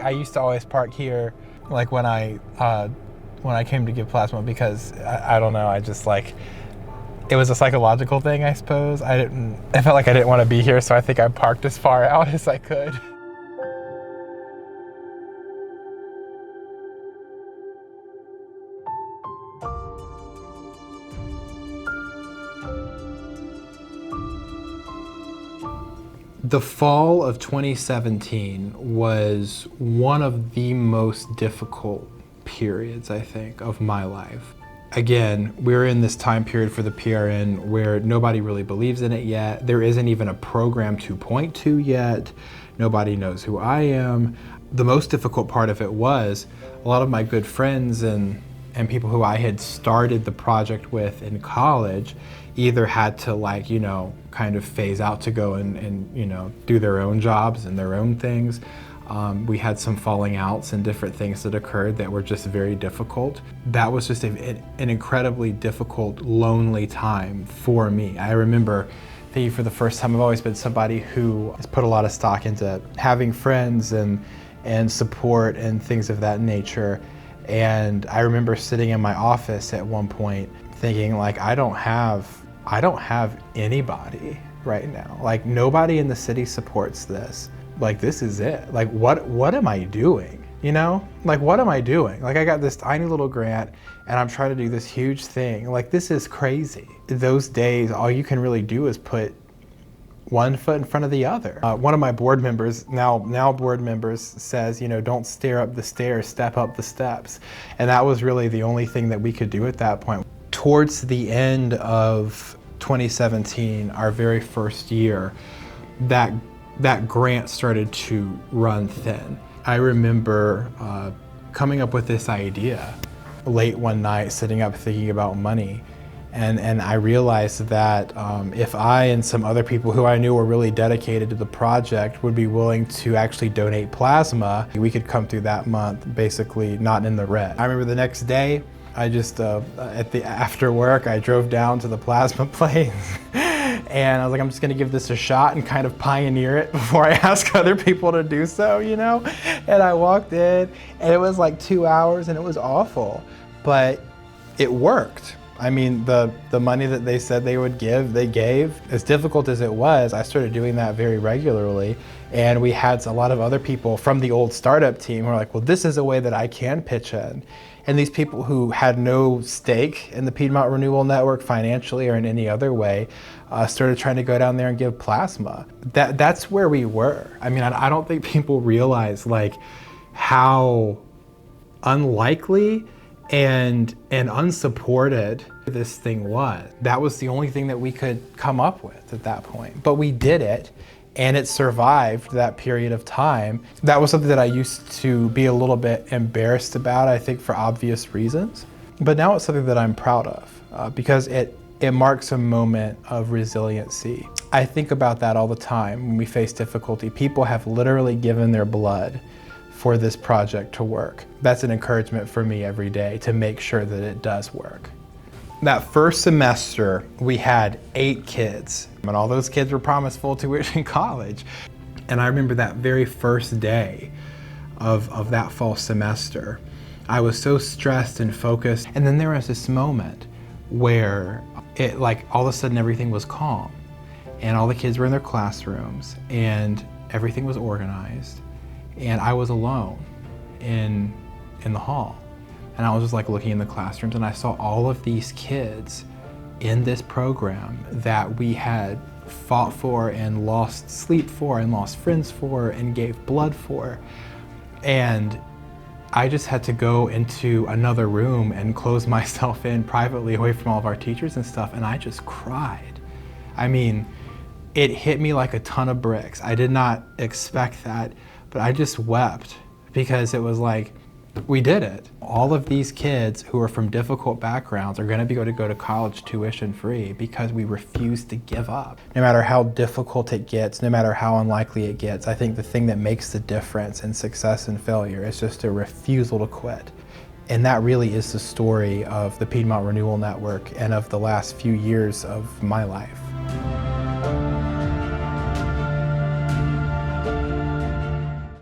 I used to always park here, like when I came to give plasma, because I don't know, I just like, it was a psychological thing, I suppose. I felt like I didn't want to be here, so I think I parked as far out as I could. The fall of 2017 was one of the most difficult periods, I think, of my life. Again, we're in this time period for the PRN where nobody really believes in it yet. There isn't even a program to point to yet. Nobody knows who I am. The most difficult part of it was a lot of my good friends and people who I had started the project with in college either had to, like, you know, kind of phase out to go and you know, do their own jobs and their own things. We had some falling outs and different things that occurred that were just very difficult. That was just an incredibly difficult, lonely time for me. I remember thinking for the first time, I've always been somebody who has put a lot of stock into having friends and support and things of that nature. And I remember sitting in my office at one point thinking, like, I don't have anybody right now. Like, nobody in the city supports this. Like, this is it. Like, what am I doing? You know? Like, what am I doing? Like, I got this tiny little grant and I'm trying to do this huge thing. Like, this is crazy. Those days, all you can really do is put one foot in front of the other. One of my board members, now board members, says, you know, don't stare up the stairs, step up the steps. And that was really the only thing that we could do at that point. Towards the end of 2017, our very first year, that grant started to run thin. I remember coming up with this idea late one night, sitting up thinking about money. And I realized that if I and some other people who I knew were really dedicated to the project would be willing to actually donate plasma, we could come through that month basically not in the red. I remember the next day, I just, after work, I drove down to the plasma place and I was like, I'm just gonna give this a shot and kind of pioneer it before I ask other people to do so, you know? And I walked in and it was like 2 hours and it was awful, but it worked. I mean, the money that they said they would give, they gave. As difficult as it was, I started doing that very regularly. And we had a lot of other people from the old startup team who were like, well, this is a way that I can pitch in. And these people who had no stake in the Piedmont Renewal Network financially or in any other way started trying to go down there and give plasma. That's where we were. I mean, I don't think people realize, like, how unlikely and unsupported this thing was. That was the only thing that we could come up with at that point. But we did it, and it survived that period of time. That was something that I used to be a little bit embarrassed about, I think, for obvious reasons. But now it's something that I'm proud of because it marks a moment of resiliency. I think about that all the time when we face difficulty. People have literally given their blood for this project to work. That's an encouragement for me every day to make sure that it does work. That first semester, we had 8 kids, and all those kids were promised full tuition college. And I remember that very first day of that fall semester, I was so stressed and focused. And then there was this moment where it, like, all of a sudden everything was calm and all the kids were in their classrooms and everything was organized. And I was alone in the hall. And I was just like looking in the classrooms and I saw all of these kids in this program that we had fought for and lost sleep for and lost friends for and gave blood for. And I just had to go into another room and close myself in privately away from all of our teachers and stuff, and I just cried. I mean, it hit me like a ton of bricks. I did not expect that, but I just wept because it was like, we did it. All of these kids who are from difficult backgrounds are going to be able to go to college tuition free because we refuse to give up. No matter how difficult it gets, no matter how unlikely it gets, I think the thing that makes the difference in success and failure is just a refusal to quit. And that really is the story of the Piedmont Renewal Network and of the last few years of my life.